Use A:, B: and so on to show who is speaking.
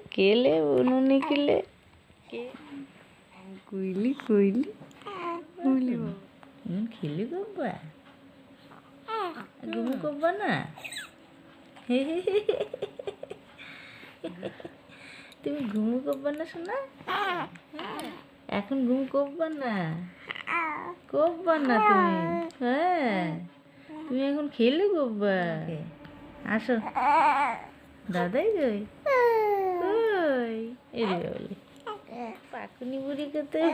A: केले उन्होंने किले के कोयली कोयली कोयली खेली कब्बा घुमू कब्बा ना তুমি ঘুমু করবা না শোনা এখন ঘুম করবা না তুমি হ্যাঁ তুমি এখন খেলে করবা আসো দাদাই কই কই এরে বলে পাকুনি বুড়ি কোথায়